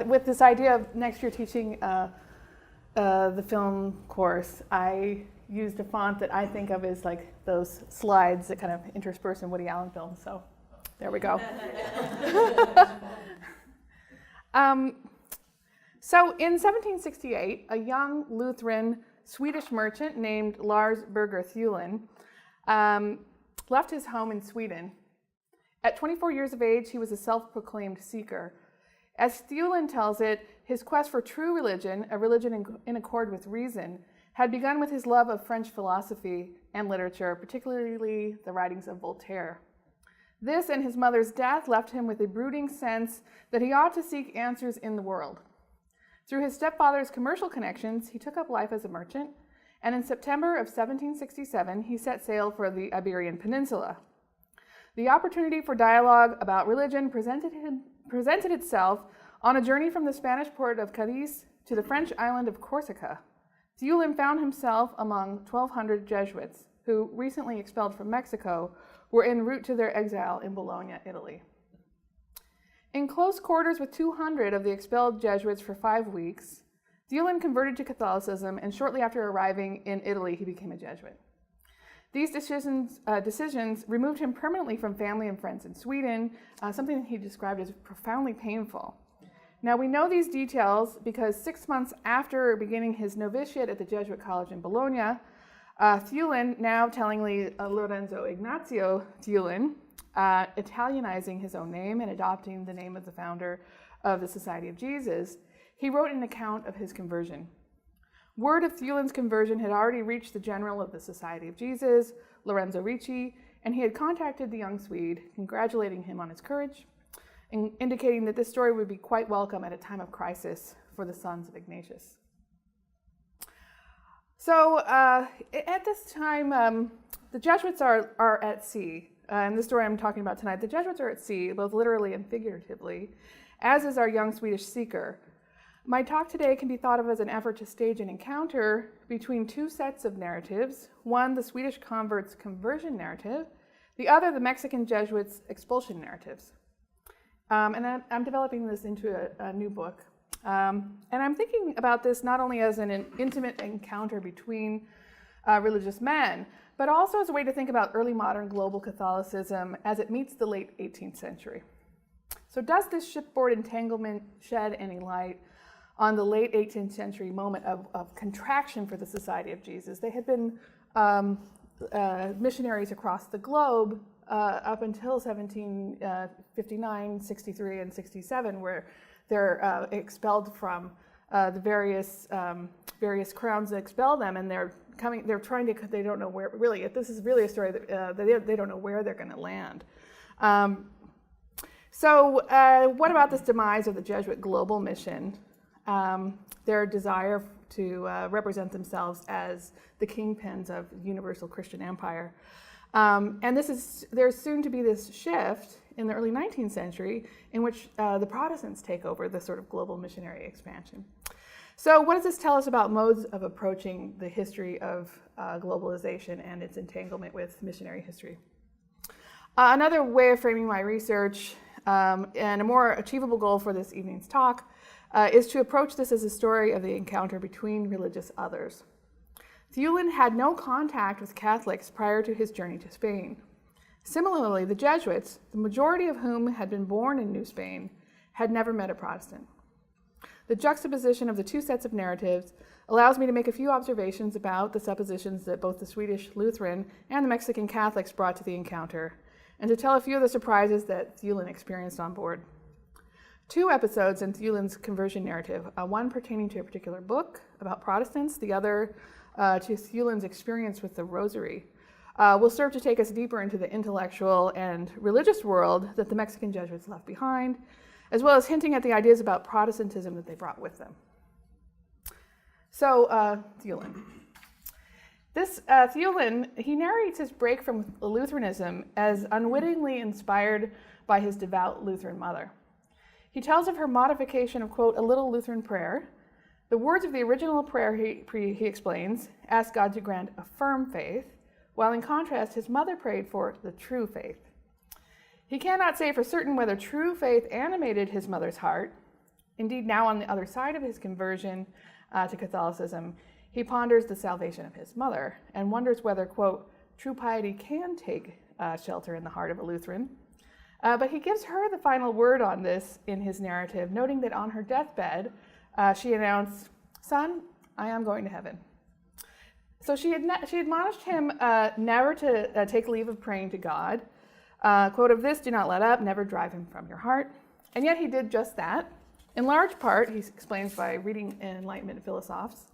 With this idea of next year teaching the film course, I used a font that I think of as like those slides that kind of intersperse in Woody Allen films. So there we go. So in 1768, a young Lutheran Swedish merchant named Lars Berger Thulin left his home in Sweden. At 24 years of age, he was a self-proclaimed seeker. As Thulin tells it, his quest for true religion, a religion in accord with reason, had begun with his love of French philosophy and literature, particularly the writings of Voltaire. This and his mother's death left him with a brooding sense that he ought to seek answers in the world. Through his stepfather's commercial connections, he took up life as a merchant, and in September of 1767, he set sail for the Iberian Peninsula. The opportunity for dialogue about religion presented itself on a journey from the Spanish port of Cadiz to the French island of Corsica. Thulin found himself among 1,200 Jesuits who, recently expelled from Mexico, were en route to their exile in Bologna, Italy. In close quarters with 200 of the expelled Jesuits for 5 weeks, Thulin converted to Catholicism, and shortly after arriving in Italy, he became a Jesuit. These decisions removed him permanently from family and friends in Sweden, something that he described as profoundly painful. Now, we know these details because 6 months after beginning his novitiate at the Jesuit College in Bologna, Thulin, now tellingly Lorenzo Ignazio Thulin, Italianizing his own name and adopting the name of the founder of the Society of Jesus, he wrote an account of his conversion. Word of Thulin's conversion had already reached the general of the Society of Jesus, Lorenzo Ricci, and he had contacted the young Swede, congratulating him on his courage, and indicating that this story would be quite welcome at a time of crisis for the sons of Ignatius. So at this time, the Jesuits are at sea. In the story I'm talking about tonight, the Jesuits are at sea, both literally and figuratively, as is our young Swedish seeker. My talk today can be thought of as an effort to stage an encounter between two sets of narratives, one the Swedish convert's conversion narrative, the other the Mexican Jesuits' expulsion narratives. And I'm developing this into a new book. And I'm thinking about this not only as an intimate encounter between religious men, but also as a way to think about early modern global Catholicism as it meets the late 18th century. So does this shipboard entanglement shed any light on the late 18th century moment of contraction for the Society of Jesus? They had been missionaries across the globe up until 1759, 63, and 67, where they're expelled from the various crowns that expel them, and they don't know where, really, this is really a story that they don't know where they're going to land. So what about this demise of the Jesuit global mission? Their desire to represent themselves as the kingpins of universal Christian empire. And there's soon to be this shift in the early 19th century in which the Protestants take over this sort of global missionary expansion. So what does this tell us about modes of approaching the history of globalization and its entanglement with missionary history? Another way of framing my research and a more achievable goal for this evening's talk is to approach this as a story of the encounter between religious others. Thulin had no contact with Catholics prior to his journey to Spain. Similarly, the Jesuits, the majority of whom had been born in New Spain, had never met a Protestant. The juxtaposition of the two sets of narratives allows me to make a few observations about the suppositions that both the Swedish Lutheran and the Mexican Catholics brought to the encounter, and to tell a few of the surprises that Thulin experienced on board. Two episodes in Thulin's conversion narrative, one pertaining to a particular book about Protestants, the other to Thulin's experience with the Rosary, will serve to take us deeper into the intellectual and religious world that the Mexican Jesuits left behind, as well as hinting at the ideas about Protestantism that they brought with them. So, Thulin. Thulin, he narrates his break from Lutheranism as unwittingly inspired by his devout Lutheran mother. He tells of her modification of, quote, a little Lutheran prayer. The words of the original prayer, he explains, asked God to grant a firm faith, while in contrast, his mother prayed for the true faith. He cannot say for certain whether true faith animated his mother's heart. Indeed, now on the other side of his conversion to Catholicism, he ponders the salvation of his mother and wonders whether, quote, true piety can take shelter in the heart of a Lutheran. But he gives her the final word on this in his narrative, noting that on her deathbed, she announced, "Son, I am going to heaven." So she admonished him never to take leave of praying to God. Quote, "Of this do not let up, never drive him from your heart." And yet he did just that. In large part, he explains by reading Enlightenment philosophes.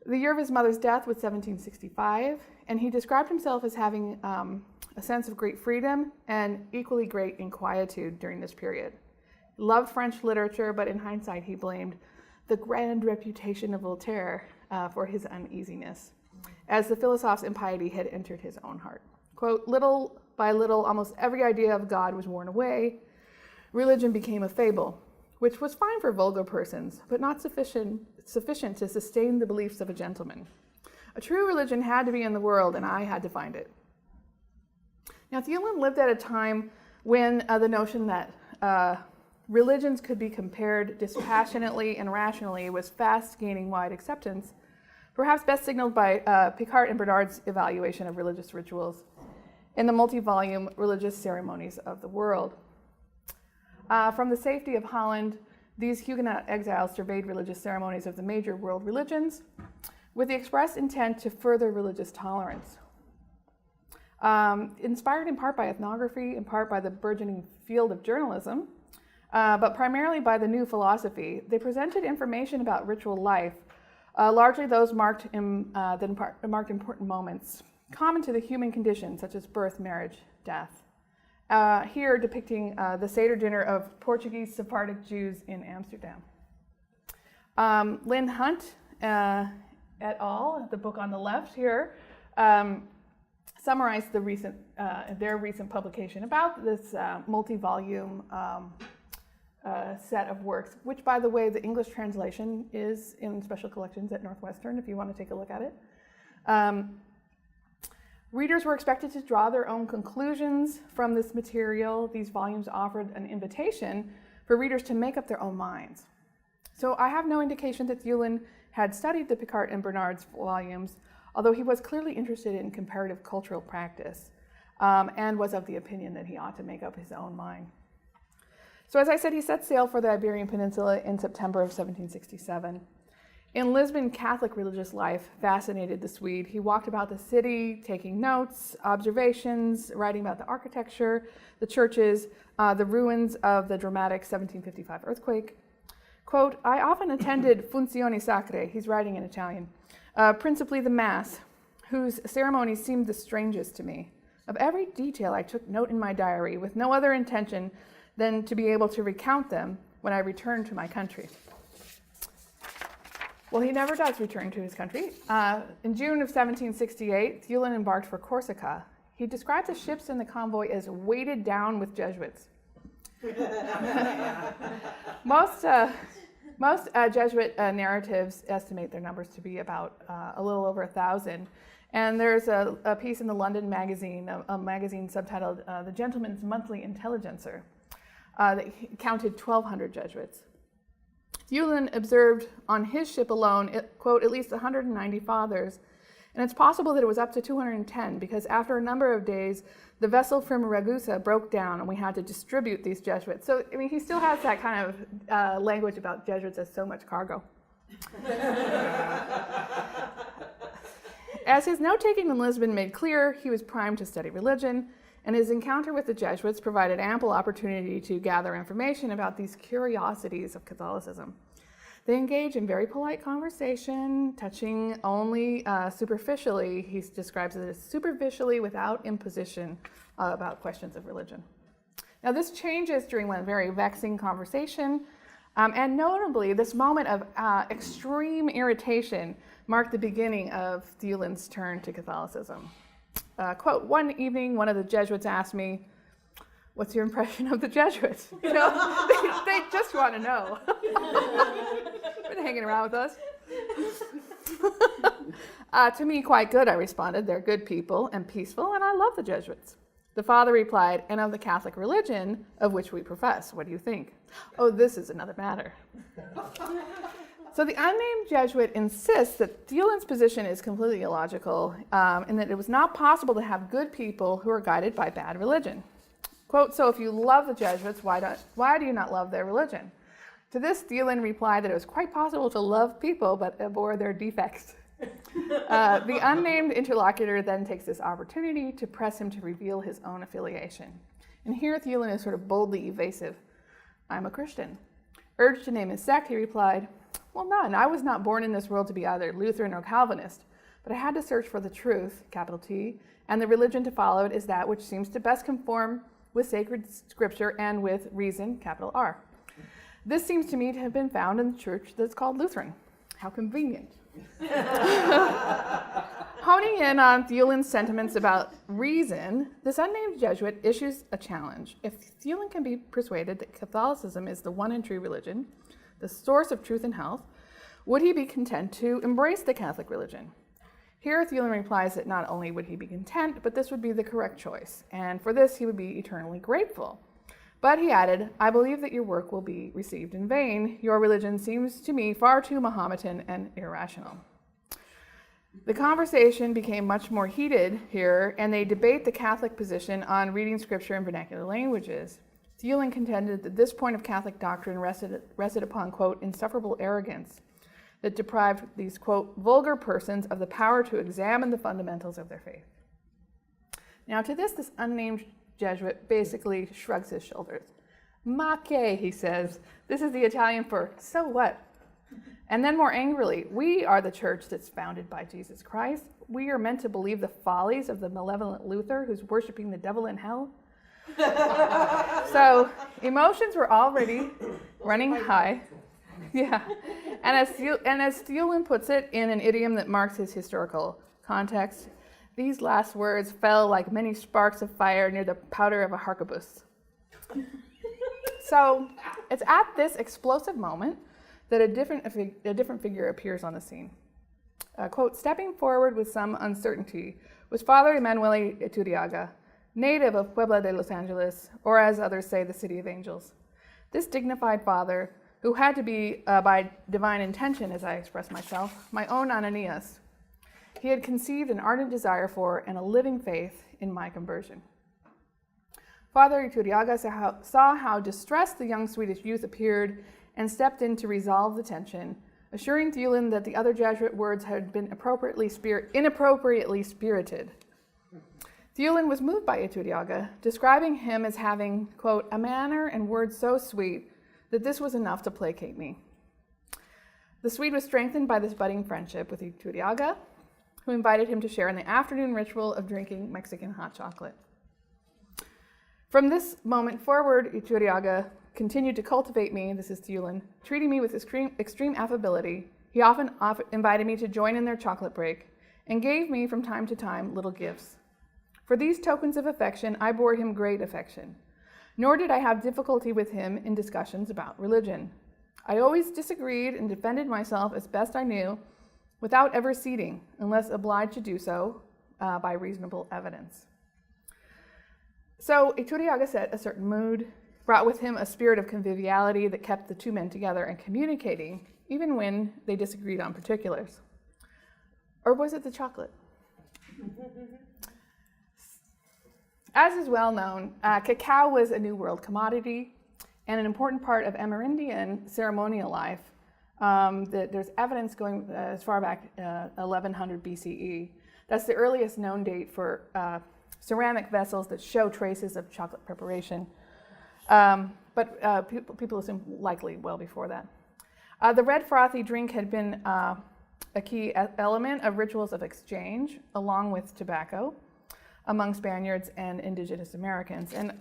The year of his mother's death was 1765, and he described himself as having a sense of great freedom and equally great inquietude during this period. He loved French literature, but in hindsight, he blamed the grand reputation of Voltaire for his uneasiness, as the philosophes' impiety had entered his own heart. Quote, "Little by little, almost every idea of God was worn away. Religion became a fable, which was fine for vulgar persons, but not sufficient to sustain the beliefs of a gentleman. A true religion had to be in the world, and I had to find it." Now, Thulin lived at a time when the notion that religions could be compared dispassionately and rationally was fast gaining wide acceptance, perhaps best signaled by Picard and Bernard's evaluation of religious rituals in the multi-volume Religious Ceremonies of the World. From the safety of Holland, these Huguenot exiles surveyed religious ceremonies of the major world religions with the express intent to further religious tolerance. Inspired in part by ethnography, in part by the burgeoning field of journalism, but primarily by the new philosophy, they presented information about ritual life, largely those marked important moments, common to the human condition, such as birth, marriage, death. Here depicting the Seder dinner of Portuguese Sephardic Jews in Amsterdam. Lynn Hunt et al., the book on the left here, summarized their recent publication about this multi-volume set of works, which, by the way, the English translation is in special collections at Northwestern if you want to take a look at it. Readers were expected to draw their own conclusions from this material. These volumes offered an invitation for readers to make up their own minds. So I have no indication that Thulin had studied the Picard and Bernard's volumes, although he was clearly interested in comparative cultural practice and was of the opinion that he ought to make up his own mind. So as I said, he set sail for the Iberian Peninsula in September of 1767. In Lisbon, Catholic religious life fascinated the Swede. He walked about the city, taking notes, observations, writing about the architecture, the churches, the ruins of the dramatic 1755 earthquake. Quote, "I often attended funzioni sacre," he's writing in Italian, "principally the Mass, whose ceremonies seemed the strangest to me. Of every detail I took note in my diary, with no other intention than to be able to recount them when I returned to my country." Well, he never does return to his country. In June of 1768, Thulin embarked for Corsica. He describes the ships in the convoy as weighted down with Jesuits. Most Jesuit narratives estimate their numbers to be about a little over 1,000. And there's a piece in the London magazine, a magazine subtitled The Gentleman's Monthly Intelligencer, that counted 1,200 Jesuits. Thulin observed on his ship alone, quote, at least 190 fathers, and it's possible that it was up to 210 because after a number of days, the vessel from Ragusa broke down and we had to distribute these Jesuits. So, I mean, he still has that kind of language about Jesuits as so much cargo. As his note-taking in Lisbon made clear, he was primed to study religion, and his encounter with the Jesuits provided ample opportunity to gather information about these curiosities of Catholicism. They engage in very polite conversation, touching only superficially, he describes it as superficially without imposition about questions of religion. Now this changes during one very vexing conversation, and notably this moment of extreme irritation marked the beginning of Thulin's turn to Catholicism. Quote, "One evening, one of the Jesuits asked me, 'What's your impression of the Jesuits?'" You know, they just want to know. Been hanging around with us. "To me, quite good," I responded. "They're good people and peaceful, and I love the Jesuits." The father replied, "And of the Catholic religion, of which we profess. What do you think?" "Oh, this is another matter." So the unnamed Jesuit insists that Thielen's position is completely illogical, and that it was not possible to have good people who are guided by bad religion. Quote, "So if you love the Jesuits, why do you not love their religion?" To this, Thielen replied that it was quite possible to love people but abhor their defects. The unnamed interlocutor then takes this opportunity to press him to reveal his own affiliation. And here Thielen is sort of boldly evasive. "I'm a Christian." Urged to name his sect, he replied, "Well, none. I was not born in this world to be either Lutheran or Calvinist, but I had to search for the truth, capital T, and the religion to follow it is that which seems to best conform with sacred scripture and with reason, capital R. This seems to me to have been found in the church that's called Lutheran." How convenient. Honing in on Thielen's sentiments about reason, this unnamed Jesuit issues a challenge. If Thielen can be persuaded that Catholicism is the one and true religion, the source of truth and health, would he be content to embrace the Catholic religion? Here, Thielen replies that not only would he be content, but this would be the correct choice, and for this he would be eternally grateful. But he added, "I believe that your work will be received in vain. Your religion seems to me far too Mahometan and irrational." The conversation became much more heated here, and they debate the Catholic position on reading scripture in vernacular languages. Thielen contended that this point of Catholic doctrine rested upon, quote, "insufferable arrogance that deprived these, quote, vulgar persons of the power to examine the fundamentals of their faith." Now to this unnamed Jesuit basically shrugs his shoulders. "Ma che," he says. This is the Italian for "so what?" And then more angrily, "We are the church that's founded by Jesus Christ. We are meant to believe the follies of the malevolent Luther who's worshiping the devil in hell." So emotions were already running high. Yeah. And as Thielen puts it in an idiom that marks his historical context, these last words fell like many sparks of fire near the powder of a harquebus. So it's at this explosive moment that a different figure appears on the scene. Quote, "Stepping forward with some uncertainty was Father Emanuele Iturriaga, native of Puebla de Los Angeles, or as others say, the City of Angels. This dignified father, who had to be, by divine intention, as I express myself, my own Ananias, he had conceived an ardent desire for and a living faith in my conversion." Father Iturriaga saw how distressed the young Swedish youth appeared and stepped in to resolve the tension, assuring Thielen that the other Jesuit words had been inappropriately spirited. Thielen was moved by Iturriaga, describing him as having, quote, "a manner and words so sweet that this was enough to placate me." The Swede was strengthened by this budding friendship with Iturriaga, who invited him to share in the afternoon ritual of drinking Mexican hot chocolate. From this moment forward, Iturriaga continued to cultivate me, this is Thielen, treating me with extreme affability. He often invited me to join in their chocolate break and gave me from time to time little gifts. For these tokens of affection, I bore him great affection, nor did I have difficulty with him in discussions about religion. I always disagreed and defended myself as best I knew, without ever ceding, unless obliged to do so by reasonable evidence. So Iturriaga set a certain mood, brought with him a spirit of conviviality that kept the two men together and communicating, even when they disagreed on particulars. Or was it the chocolate? As is well known, cacao was a New World commodity and an important part of Amerindian ceremonial life. There's evidence going as far back 1100 BCE. That's the earliest known date for ceramic vessels that show traces of chocolate preparation. But people assume likely well before that. The red frothy drink had been a key element of rituals of exchange, along with tobacco, among Spaniards and indigenous Americans. And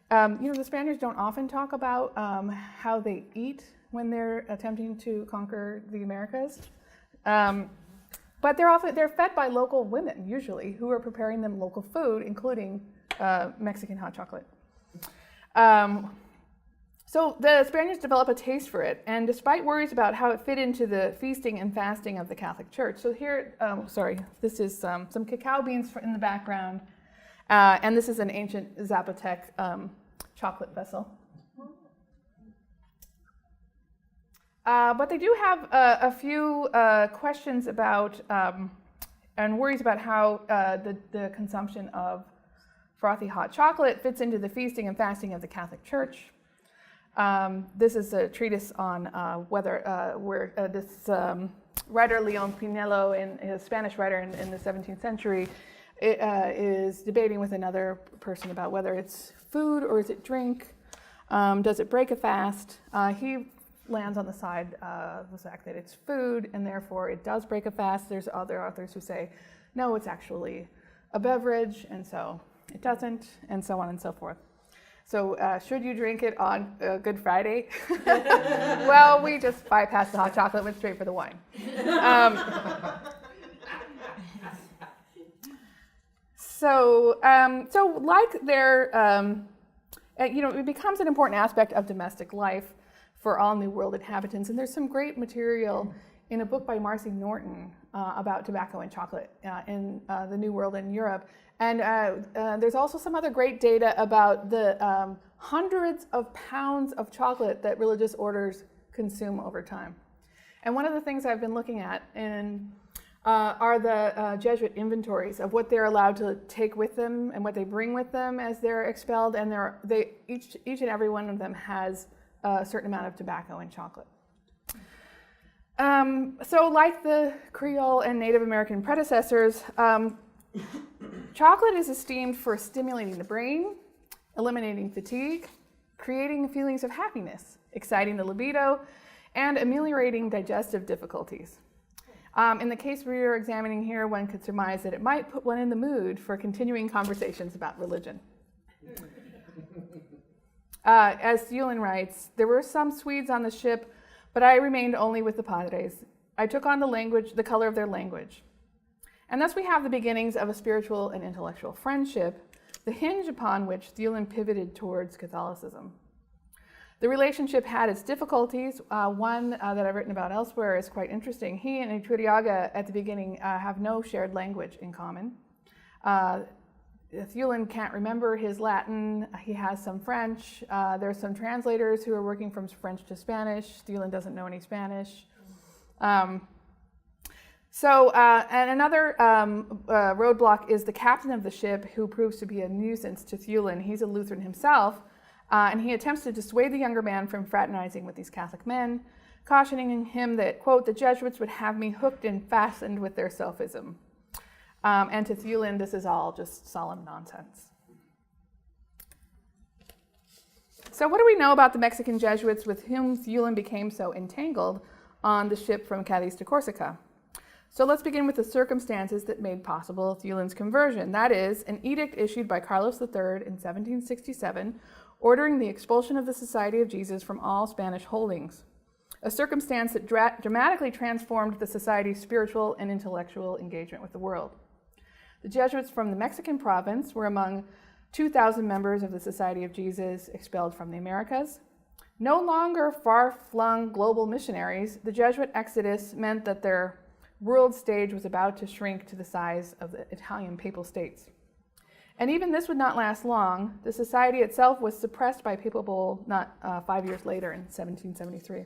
the Spaniards don't often talk about how they eat when they're attempting to conquer the Americas. But they're fed by local women, usually, who are preparing them local food, including Mexican hot chocolate. So the Spaniards develop a taste for it, and despite worries about how it fit into the feasting and fasting of the Catholic Church. So here, this is some cacao beans in the background. And this is an ancient Zapotec chocolate vessel. But they do have a few questions about and worries about how the consumption of frothy hot chocolate fits into the feasting and fasting of the Catholic Church. This is a treatise on where this writer Leon Pinelo, a Spanish writer in the 17th century, is debating with another person about whether it's food or is it drink. Does it break a fast? He lands on the side of the fact that it's food and therefore it does break a fast. There's other authors who say, no, it's actually a beverage and so it doesn't, and so on and so forth. So should you drink it on Good Friday? Well, we just bypassed the hot chocolate, went straight for the wine. So like their, it becomes an important aspect of domestic life for all New World inhabitants. And there's some great material in a book by Marcy Norton about tobacco and chocolate in the New World in Europe. And there's also some other great data about the hundreds of pounds of chocolate that religious orders consume over time. And one of the things I've been looking at are the Jesuit inventories of what they're allowed to take with them and what they bring with them as they're expelled. And each and every one of them has a certain amount of tobacco and chocolate. So like the Creole and Native American predecessors, chocolate is esteemed for stimulating the brain, eliminating fatigue, creating feelings of happiness, exciting the libido, and ameliorating digestive difficulties. In the case we are examining here, one could surmise that it might put one in the mood for continuing conversations about religion. As Thulin writes, there were some Swedes on the ship, but I remained only with the padres. I took on the color of their language. And thus we have the beginnings of a spiritual and intellectual friendship, the hinge upon which Thulin pivoted towards Catholicism. The relationship had its difficulties. One that I've written about elsewhere is quite interesting. He and Iturriaga at the beginning have no shared language in common. Thulin can't remember his Latin. He has some French. There's some translators who are working from French to Spanish. Thulin doesn't know any Spanish. And another roadblock is the captain of the ship, who proves to be a nuisance to Thulin. He's a Lutheran himself, and he attempts to dissuade the younger man from fraternizing with these Catholic men, cautioning him that, quote, the Jesuits would have me hooked and fastened with their sophism. And to Thulin, this is all just solemn nonsense. So what do we know about the Mexican Jesuits with whom Thulin became so entangled on the ship from Cadiz to Corsica? So let's begin with the circumstances that made possible Thulin's conversion. That is, an edict issued by Carlos III in 1767, ordering the expulsion of the Society of Jesus from all Spanish holdings, a circumstance that dramatically transformed the Society's spiritual and intellectual engagement with the world. The Jesuits from the Mexican province were among 2,000 members of the Society of Jesus expelled from the Americas. No longer far-flung global missionaries, the Jesuit exodus meant that their world stage was about to shrink to the size of the Italian papal states. And even this would not last long. The society itself was suppressed by papal bull not 5 years later in 1773.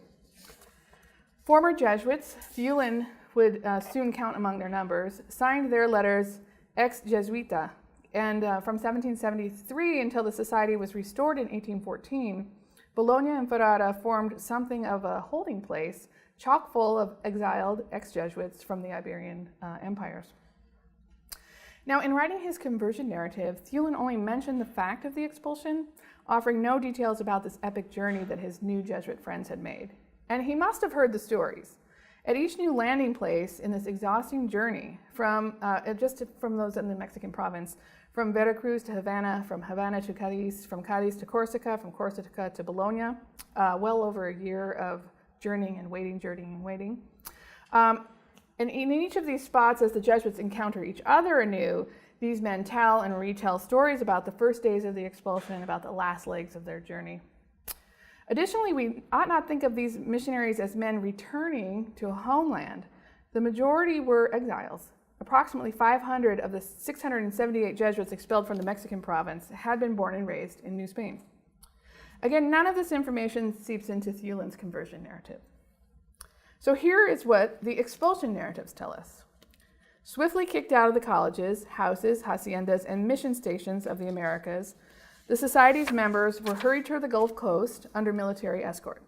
Former Jesuits, Thulin would soon count among their numbers, signed their letters ex Jesuita, and from 1773 until the society was restored in 1814, Bologna and Ferrara formed something of a holding place, chock full of exiled ex-Jesuits from the Iberian empires. Now, in writing his conversion narrative, Thulin only mentioned the fact of the expulsion, offering no details about this epic journey that his new Jesuit friends had made. And he must have heard the stories. At each new landing place in this exhausting journey, from those in the Mexican province, from Veracruz to Havana, from Havana to Cadiz, from Cadiz to Corsica, from Corsica to Bologna, well over a year of journeying and waiting. And in each of these spots, as the Jesuits encounter each other anew, these men tell and retell stories about the first days of the expulsion and about the last legs of their journey. Additionally, we ought not think of these missionaries as men returning to a homeland. The majority were exiles, approximately 500 of the 678 Jesuits expelled from the Mexican province had been born and raised in New Spain. Again, none of this information seeps into Thielen's conversion narrative. So here is what the expulsion narratives tell us. Swiftly kicked out of the colleges, houses, haciendas, and mission stations of the Americas, the society's members were hurried to the Gulf Coast under military escort.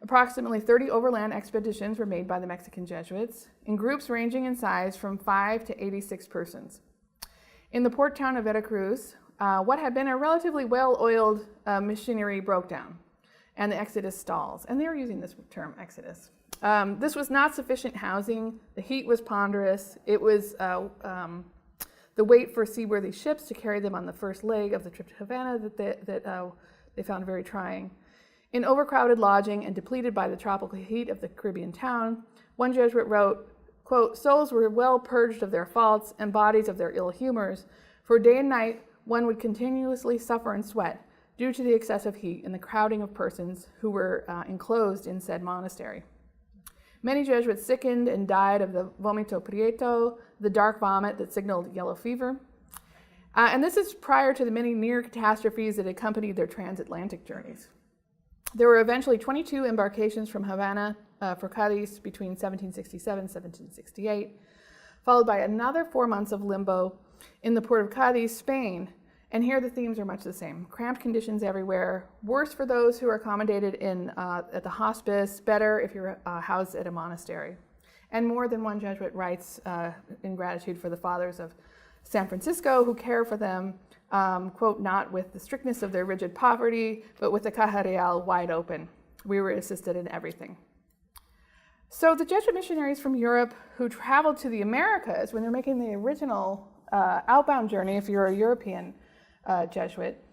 Approximately 30 overland expeditions were made by the Mexican Jesuits, in groups ranging in size from 5 to 86 persons. In the port town of Veracruz, what had been a relatively well-oiled machinery broke down, and the exodus stalls. And they were using this term, exodus. This was not sufficient housing. The heat was ponderous. It was the wait for seaworthy ships to carry them on the first leg of the trip to Havana that they found very trying. In overcrowded lodging and depleted by the tropical heat of the Caribbean town, one Jesuit wrote, quote, "Souls were well purged of their faults and bodies of their ill humors, for day and night one would continuously suffer and sweat due to the excessive heat and the crowding of persons who were enclosed in said monastery. Many Jesuits sickened and died of the vomito prieto, the dark vomit that signaled yellow fever." And this is prior to the many near catastrophes that accompanied their transatlantic journeys. There were eventually 22 embarkations from Havana for Cadiz between 1767 and 1768, followed by another 4 months of limbo in the port of Cadiz, Spain. And here the themes are much the same. Cramped conditions everywhere, worse for those who are accommodated at the hospice, better if you're housed at a monastery. And more than one Jesuit writes in gratitude for the fathers of San Francisco who care for them, quote, "not with the strictness of their rigid poverty, but with the caja real wide open. We were assisted in everything." So the Jesuit missionaries from Europe who traveled to the Americas when they're making the original outbound journey, if you're a European Jesuit,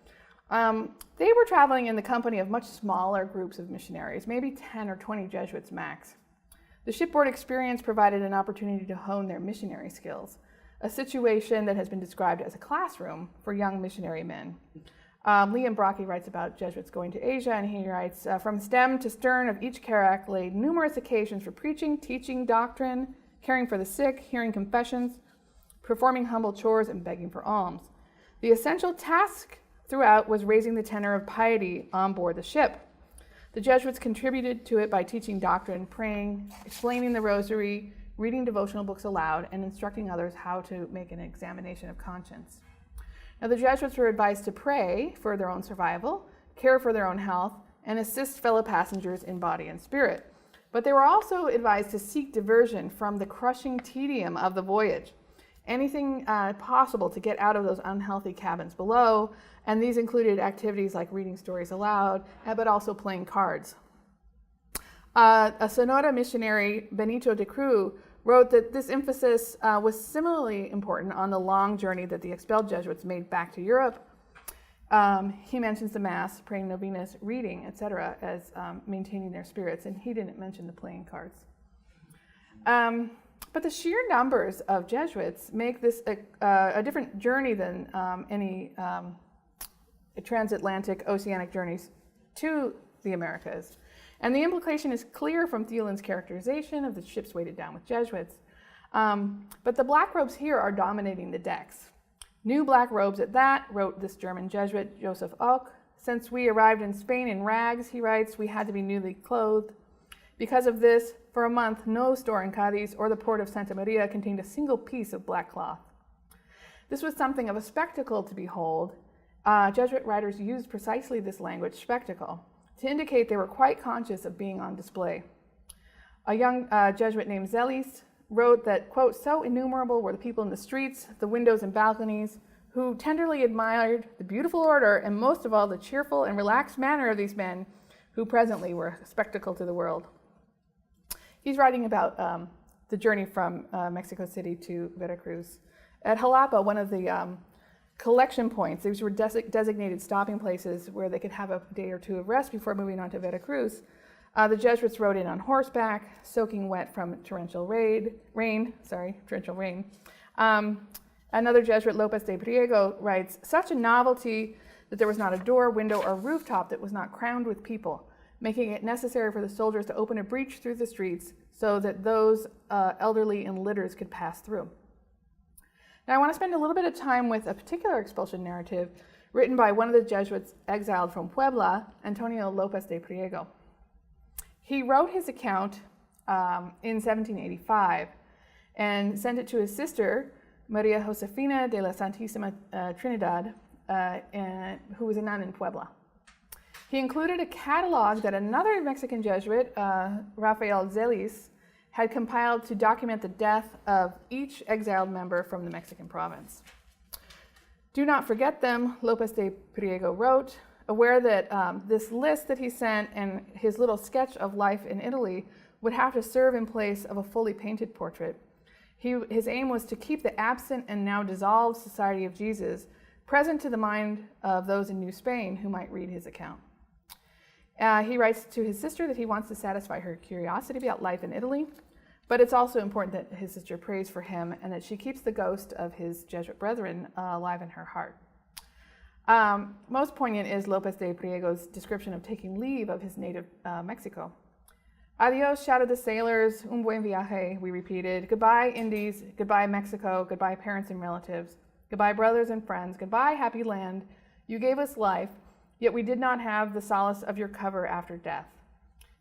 they were traveling in the company of much smaller groups of missionaries, maybe 10 or 20 Jesuits max. The shipboard experience provided an opportunity to hone their missionary skills, a situation that has been described as a classroom for young missionary men. Liam Brocky writes about Jesuits going to Asia, and he writes, "From stem to stern of each carack laid numerous occasions for preaching, teaching doctrine, caring for the sick, hearing confessions, performing humble chores, and begging for alms. The essential task throughout was raising the tenor of piety on board the ship. The Jesuits contributed to it by teaching doctrine, praying, explaining the rosary, reading devotional books aloud, and instructing others how to make an examination of conscience. Now, the Jesuits were advised to pray for their own survival, care for their own health, and assist fellow passengers in body and spirit. But they were also advised to seek diversion from the crushing tedium of the voyage, anything possible to get out of those unhealthy cabins below, and these included activities like reading stories aloud, but also playing cards. A Sonora missionary, Benito de Cruz, wrote that this emphasis was similarly important on the long journey that the expelled Jesuits made back to Europe. He mentions the Mass, praying novenas, reading, etc., as maintaining their spirits, and he didn't mention the playing cards. But the sheer numbers of Jesuits make this a different journey than any transatlantic oceanic journeys to the Americas. And the implication is clear from Thielen's characterization of the ships weighted down with Jesuits. But the black robes here are dominating the decks. "New black robes at that," wrote this German Jesuit, Joseph Ock. "Since we arrived in Spain in rags," he writes, "we had to be newly clothed. Because of this, for a month, no store in Cadiz or the port of Santa Maria contained a single piece of black cloth." This was something of a spectacle to behold. Jesuit writers used precisely this language, spectacle, to indicate they were quite conscious of being on display. A young Jesuit named Zelis wrote that, quote, "So innumerable were the people in the streets, the windows and balconies, who tenderly admired the beautiful order and most of all the cheerful and relaxed manner of these men, who presently were a spectacle to the world." He's writing about the journey from Mexico City to Veracruz. At Jalapa, one of the collection points, these were designated stopping places where they could have a day or two of rest before moving on to Veracruz. The Jesuits rode in on horseback, soaking wet from torrential rain. Another Jesuit, Lopez de Priego, writes, "Such a novelty that there was not a door, window, or rooftop that was not crammed with people, making it necessary for the soldiers to open a breach through the streets so that those elderly in litters could pass through." Now I want to spend a little bit of time with a particular expulsion narrative written by one of the Jesuits exiled from Puebla, Antonio Lopez de Priego. He wrote his account in 1785 and sent it to his sister, Maria Josefina de la Santísima Trinidad, who was a nun in Puebla. He included a catalog that another Mexican Jesuit, Rafael Zelis, had compiled to document the death of each exiled member from the Mexican province. Do not forget them, Lopez de Priego wrote, aware that this list that he sent and his little sketch of life in Italy would have to serve in place of a fully painted portrait. His aim was to keep the absent and now dissolved Society of Jesus present to the mind of those in New Spain who might read his account. He writes to his sister that he wants to satisfy her curiosity about life in Italy, but it's also important that his sister prays for him and that she keeps the ghost of his Jesuit brethren alive in her heart. Most poignant is Lopez de Priego's description of taking leave of his native Mexico. Adios, shouted the sailors, un buen viaje, we repeated. Goodbye, Indies, goodbye, Mexico, goodbye, parents and relatives, goodbye, brothers and friends, goodbye, happy land. You gave us life, yet we did not have the solace of your cover after death.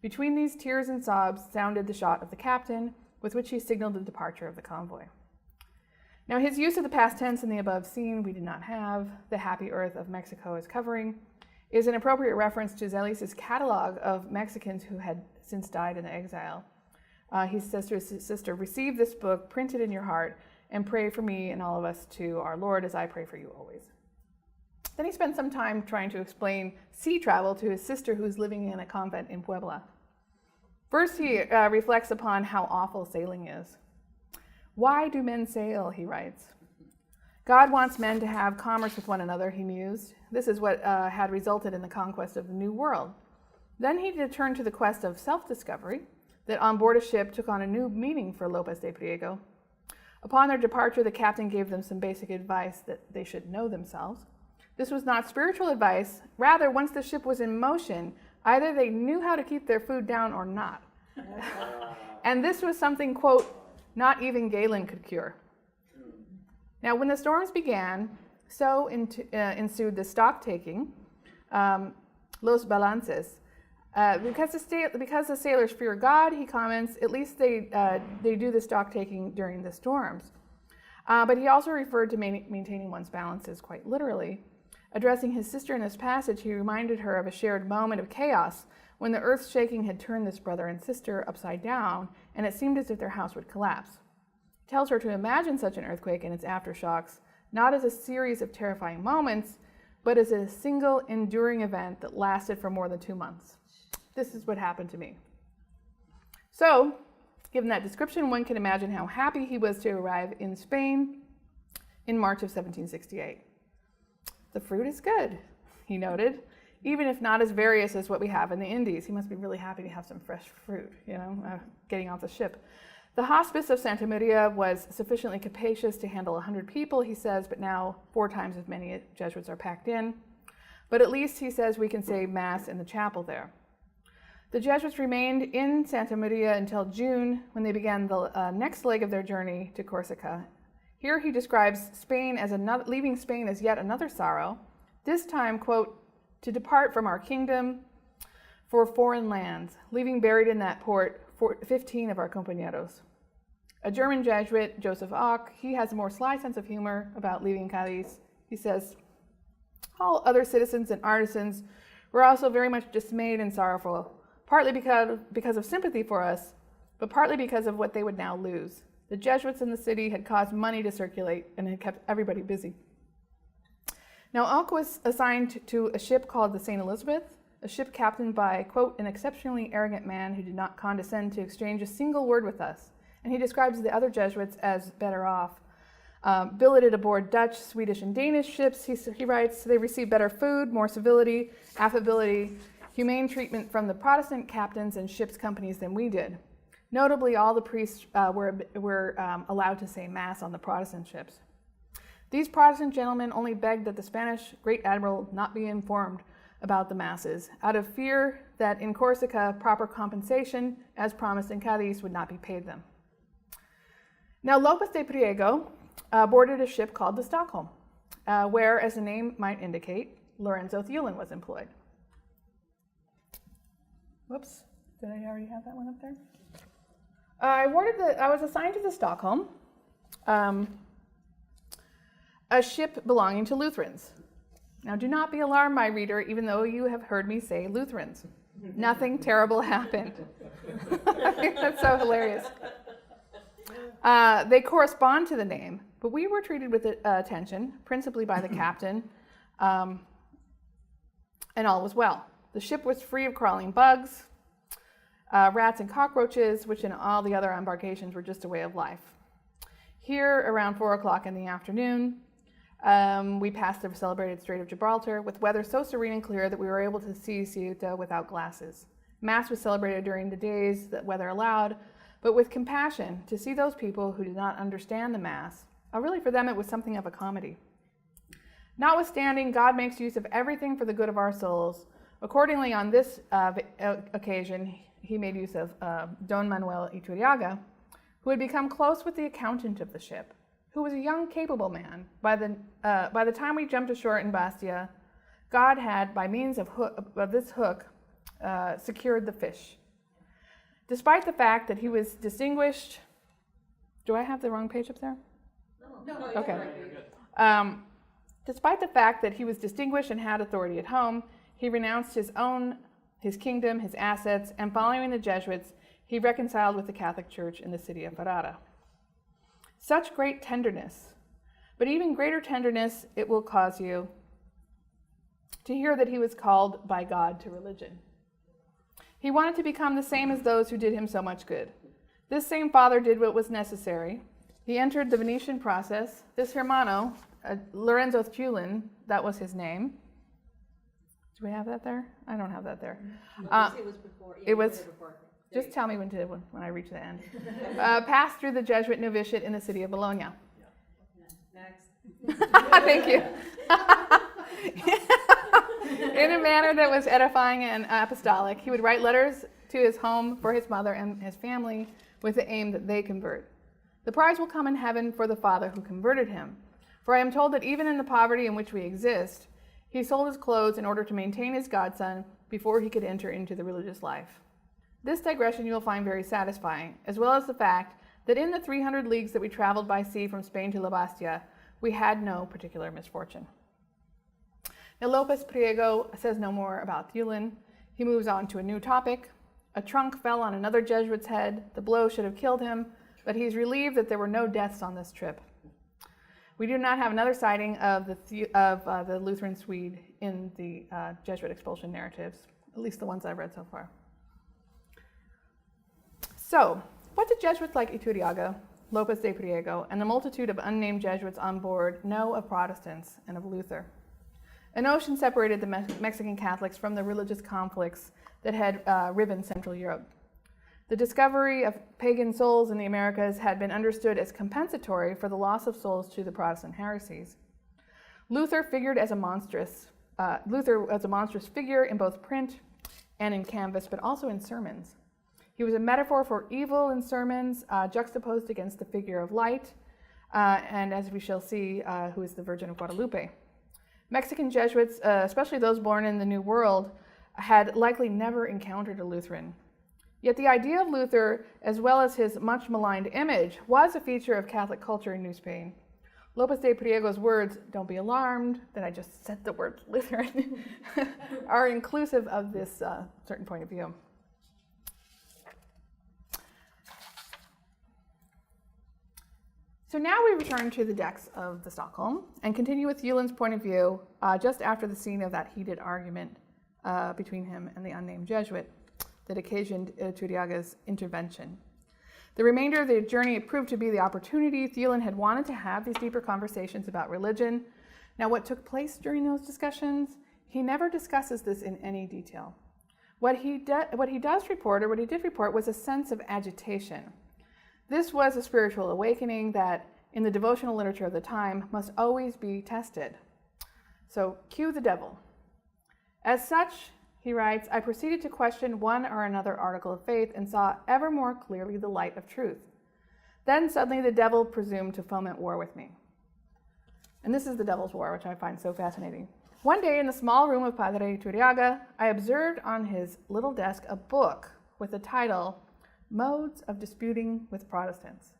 Between these tears and sobs sounded the shot of the captain, with which he signaled the departure of the convoy. Now, his use of the past tense in the above scene, we did not have, the happy earth of Mexico is covering, is an appropriate reference to Zelis' catalog of Mexicans who had since died in exile. He says to his sister, receive this book, print it in your heart, and pray for me and all of us to our Lord as I pray for you always. Then he spent some time trying to explain sea travel to his sister who's living in a convent in Puebla. First, he reflects upon how awful sailing is. Why do men sail, he writes. God wants men to have commerce with one another, he mused. This is what had resulted in the conquest of the New World. Then he turned to the quest of self-discovery that on board a ship took on a new meaning for Lopez de Priego. Upon their departure, the captain gave them some basic advice that they should know themselves. This was not spiritual advice. Rather, once the ship was in motion, either they knew how to keep their food down or not. And this was something, quote, not even Galen could cure. Now, when the storms began, so ensued the stock taking, los balances. Because the sailors fear God, he comments, at least they do the stock taking during the storms. But he also referred to maintaining one's balances quite literally. Addressing his sister in this passage, he reminded her of a shared moment of chaos when the earth's shaking had turned this brother and sister upside down, and it seemed as if their house would collapse. He tells her to imagine such an earthquake and its aftershocks, not as a series of terrifying moments, but as a single enduring event that lasted for more than 2 months. This is what happened to me. So, given that description, one can imagine how happy he was to arrive in Spain in March of 1768. The fruit is good, he noted, even if not as various as what we have in the Indies. He must be really happy to have some fresh fruit, getting off the ship. The hospice of Santa Maria was sufficiently capacious to handle 100 people, he says, but now 4 times as many Jesuits are packed in. But at least, he says, we can say Mass in the chapel there. The Jesuits remained in Santa Maria until June, when they began the next leg of their journey to Corsica. Here he describes Spain as leaving Spain as yet another sorrow, this time, quote, to depart from our kingdom for foreign lands, leaving buried in that port 15 of our compañeros. A German Jesuit, Joseph Ock, he has a more sly sense of humor about leaving Cadiz. He says, all other citizens and artisans were also very much dismayed and sorrowful, partly because of sympathy for us, but partly because of what they would now lose. The Jesuits in the city had caused money to circulate and had kept everybody busy. Now, Ock was assigned to a ship called the St. Elizabeth, a ship captained by, quote, an exceptionally arrogant man who did not condescend to exchange a single word with us. And he describes the other Jesuits as better off. Billeted aboard Dutch, Swedish, and Danish ships, he writes, they received better food, more civility, affability, humane treatment from the Protestant captains and ship's companies than we did. Notably, all the priests were allowed to say Mass on the Protestant ships. These Protestant gentlemen only begged that the Spanish Great Admiral not be informed about the Masses, out of fear that in Corsica, proper compensation, as promised in Cadiz, would not be paid them. Now, Lopez de Priego boarded a ship called the Stockholm, where, as the name might indicate, Lorenzo Thulin was employed. Whoops, did I already have that one up there? I was assigned to the Stockholm, a ship belonging to Lutherans. Now, do not be alarmed, my reader, even though you have heard me say Lutherans. Nothing terrible happened. I think that's so hilarious. They correspond to the name, but we were treated with attention, principally by the captain, and all was well. The ship was free of crawling bugs, rats and cockroaches, which in all the other embarkations were just a way of life. Here, around 4 o'clock in the afternoon, we passed the celebrated Strait of Gibraltar with weather so serene and clear that we were able to see Ceuta without glasses. Mass was celebrated during the days that weather allowed, but with compassion to see those people who did not understand the Mass. Really, for them, it was something of a comedy. Notwithstanding, God makes use of everything for the good of our souls. Accordingly, on this occasion, he made use of Don Manuel Iturriaga, who had become close with the accountant of the ship, who was a young, capable man. By the time we jumped ashore in Bastia, God had, by means of this hook, secured the fish. Despite the fact that he was distinguished, do I have the wrong page up there? No. Okay. Despite the fact that he was distinguished and had authority at home, he renounced his kingdom, his assets, and following the Jesuits, he reconciled with the Catholic Church in the city of Ferrara. Such great tenderness, but even greater tenderness it will cause you to hear that he was called by God to religion. He wanted to become the same as those who did him so much good. This same father did what was necessary. He entered the Venetian process. This Hermano, Lorenzo Thulin, that was his name. Do we have that there? I don't have that there. It was before. Yeah, it was. Before. Just tell me when I reach the end. Passed through the Jesuit novitiate in the city of Bologna. Next. Thank you. In a manner that was edifying and apostolic, he would write letters to his home for his mother and his family with the aim that they convert. The prize will come in heaven for the father who converted him. For I am told that even in the poverty in which we exist, he sold his clothes in order to maintain his godson before he could enter into the religious life. This digression you will find very satisfying, as well as the fact that in the 300 leagues that we traveled by sea from Spain to La Bastia, we had no particular misfortune. Now, Lopez Priego says no more about Thulin. He moves on to a new topic. A trunk fell on another Jesuit's head. The blow should have killed him, but he's relieved that there were no deaths on this trip. We do not have another sighting of the Lutheran Swede in the Jesuit expulsion narratives, at least the ones I've read so far. So, what did Jesuits like Iturriaga, Lopez de Priego, and the multitude of unnamed Jesuits on board know of Protestants and of Luther? An ocean separated the Mexican Catholics from the religious conflicts that had riven Central Europe. The discovery of pagan souls in the Americas had been understood as compensatory for the loss of souls to the Protestant heresies. Luther was a monstrous figure in both print and in canvas, but also in sermons. He was a metaphor for evil in sermons, juxtaposed against the figure of light, and as we shall see, who is the Virgin of Guadalupe. Mexican Jesuits, especially those born in the New World, had likely never encountered a Lutheran. Yet the idea of Luther, as well as his much maligned image, was a feature of Catholic culture in New Spain. Lopez de Priego's words, "Don't be alarmed," that I just said the word Lutheran, are inclusive of this certain point of view. So now we return to the decks of the Stockholm and continue with Thulin's point of view just after the scene of that heated argument between him and the unnamed Jesuit that occasioned Iturriaga's intervention. The remainder of the journey proved to be the opportunity Thulin had wanted to have these deeper conversations about religion. Now, what took place during those discussions? He never discusses this in any detail. What he did report was a sense of agitation. This was a spiritual awakening that, in the devotional literature of the time, must always be tested. So, cue the devil. As such, he writes, I proceeded to question one or another article of faith and saw ever more clearly the light of truth. Then suddenly the devil presumed to foment war with me. And this is the devil's war, which I find so fascinating. One day in the small room of Padre Iturriaga, I observed on his little desk a book with the title, Modes of Disputing with Protestants.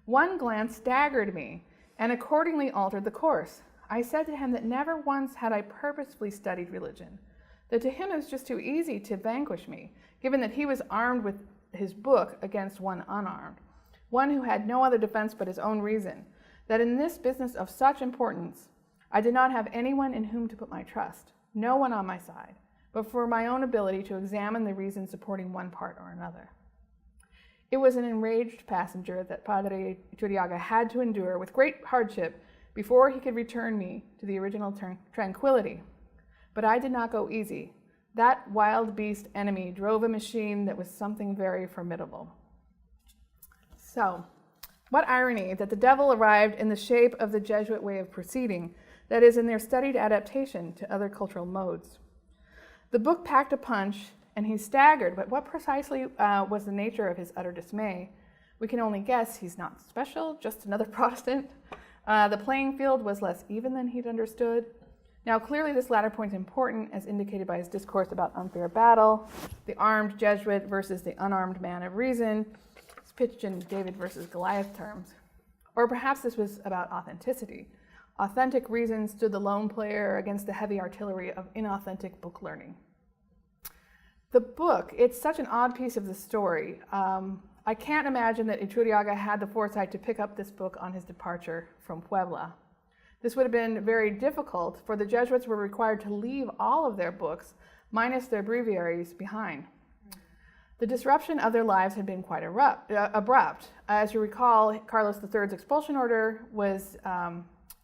One glance staggered me and accordingly altered the course. I said to him that never once had I purposefully studied religion, that to him it was just too easy to vanquish me, given that he was armed with his book against one unarmed, one who had no other defense but his own reason, that in this business of such importance, I did not have anyone in whom to put my trust, no one on my side, but for my own ability to examine the reasons supporting one part or another. It was an enraged passenger that Padre Iturriaga had to endure with great hardship before he could return me to the original tranquility. But I did not go easy. That wild beast enemy drove a machine that was something very formidable. So, what irony that the devil arrived in the shape of the Jesuit way of proceeding, that is, in their studied adaptation to other cultural modes. The book packed a punch, and he staggered, but what precisely was the nature of his utter dismay? We can only guess. He's not special, just another Protestant. The playing field was less even than he'd understood. Now, clearly this latter point is important, as indicated by his discourse about unfair battle, the armed Jesuit versus the unarmed man of reason. It's pitched in David versus Goliath terms. Or perhaps this was about authenticity. Authentic reason stood the lone player against the heavy artillery of inauthentic book learning. The book, it's such an odd piece of the story. I can't imagine that Iturriaga had the foresight to pick up this book on his departure from Puebla. This would have been very difficult, for the Jesuits were required to leave all of their books, minus their breviaries, behind. The disruption of their lives had been quite abrupt. As you recall, Carlos III's expulsion order was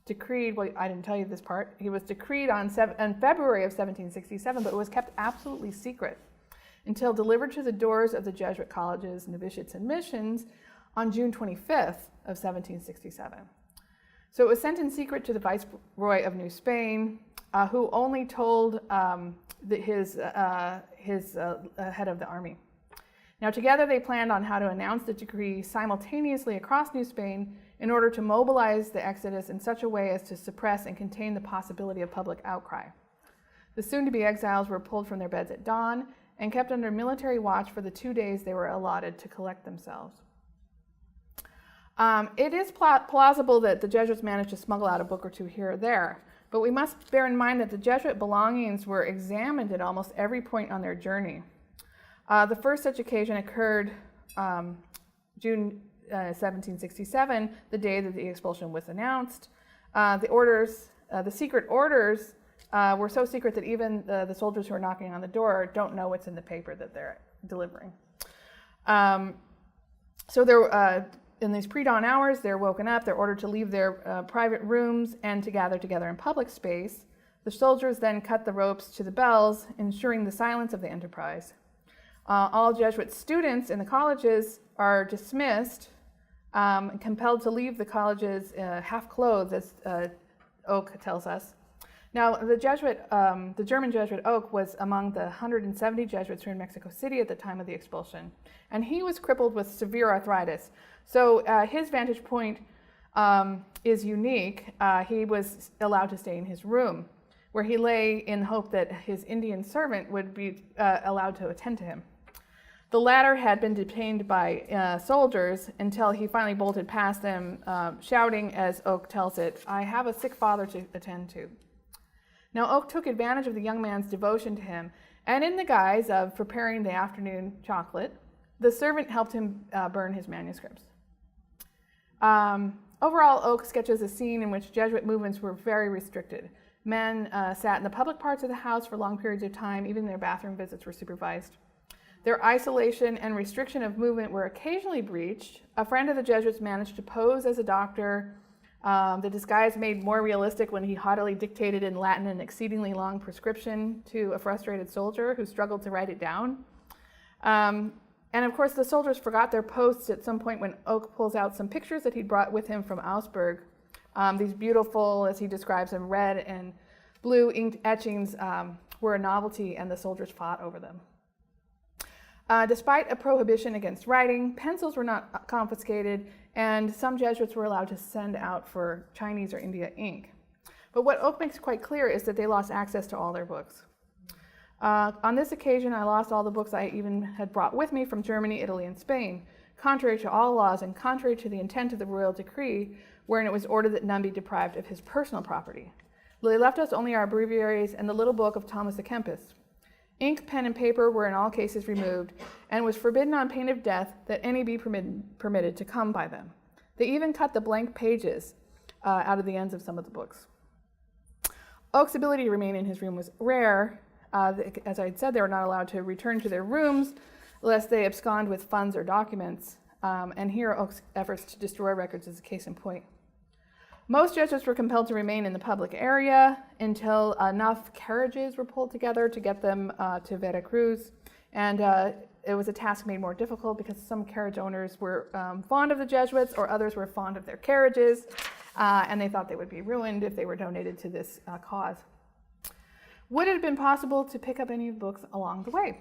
decreed, well, I didn't tell you this part, he was decreed in February of 1767, but it was kept absolutely secret until delivered to the doors of the Jesuit colleges, novitiates, and missions on June 25th of 1767. So it was sent in secret to the Viceroy of New Spain, who only told his head of the army. Now together they planned on how to announce the decree simultaneously across New Spain in order to mobilize the exodus in such a way as to suppress and contain the possibility of public outcry. The soon-to-be exiles were pulled from their beds at dawn and kept under military watch for the 2 days they were allotted to collect themselves. It is plausible that the Jesuits managed to smuggle out a book or two here or there, but we must bear in mind that the Jesuit belongings were examined at almost every point on their journey. The first such occasion occurred June 1767, the day that the expulsion was announced. The secret orders were so secret that even the soldiers who are knocking on the door don't know what's in the paper that they're delivering. In these pre-dawn hours, they're woken up, they're ordered to leave their private rooms and to gather together in public space. The soldiers then cut the ropes to the bells, ensuring the silence of the enterprise. All Jesuit students in the colleges are dismissed and compelled to leave the colleges half-clothed, as Oak tells us. Now, the German Jesuit Oak was among the 170 Jesuits who were in Mexico City at the time of the expulsion, and he was crippled with severe arthritis. So his vantage point is unique. He was allowed to stay in his room, where he lay in hope that his Indian servant would be allowed to attend to him. The latter had been detained by soldiers until he finally bolted past them, shouting, as Oak tells it, "I have a sick father to attend to." Now, Oak took advantage of the young man's devotion to him, and in the guise of preparing the afternoon chocolate, the servant helped him burn his manuscripts. Overall, Oak sketches a scene in which Jesuit movements were very restricted. Men sat in the public parts of the house for long periods of time. Even their bathroom visits were supervised. Their isolation and restriction of movement were occasionally breached. A friend of the Jesuits managed to pose as a doctor. The disguise made more realistic when he haughtily dictated in Latin an exceedingly long prescription to a frustrated soldier who struggled to write it down. And of course, the soldiers forgot their posts at some point when Oak pulls out some pictures that he'd brought with him from Augsburg. These beautiful, as he describes them, red and blue inked etchings were a novelty, and the soldiers fought over them. Despite a prohibition against writing, pencils were not confiscated, and some Jesuits were allowed to send out for Chinese or India ink. But what Oak makes quite clear is that they lost access to all their books. On this occasion, I lost all the books I even had brought with me from Germany, Italy, and Spain, contrary to all laws and contrary to the intent of the royal decree, wherein it was ordered that none be deprived of his personal property. They left us only our breviaries and the little book of Thomas a Kempis. Ink, pen, and paper were in all cases removed, and was forbidden on pain of death that any be permitted to come by them. They even cut the blank pages out of the ends of some of the books. Oak's ability to remain in his room was rare. As I had said, they were not allowed to return to their rooms lest they abscond with funds or documents. And here Oak's efforts to destroy records is a case in point. Most Jesuits were compelled to remain in the public area until enough carriages were pulled together to get them to Veracruz. And it was a task made more difficult because some carriage owners were fond of the Jesuits, or others were fond of their carriages, and they thought they would be ruined if they were donated to this cause. Would it have been possible to pick up any books along the way?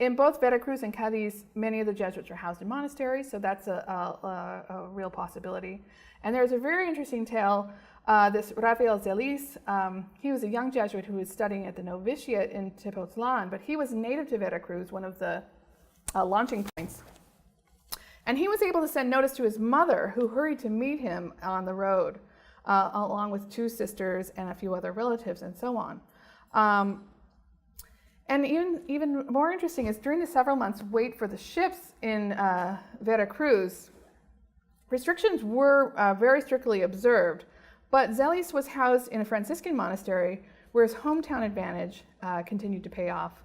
In both Veracruz and Cadiz, many of the Jesuits are housed in monasteries, so that's a real possibility. And there's a very interesting tale. This Rafael Zelis, he was a young Jesuit who was studying at the novitiate in Tepoztlan, but he was native to Veracruz, one of the launching points. And he was able to send notice to his mother, who hurried to meet him on the road, along with 2 sisters and a few other relatives and so on. And even more interesting is during the several months wait for the ships in Veracruz, restrictions were very strictly observed, but Zelis was housed in a Franciscan monastery where his hometown advantage continued to pay off.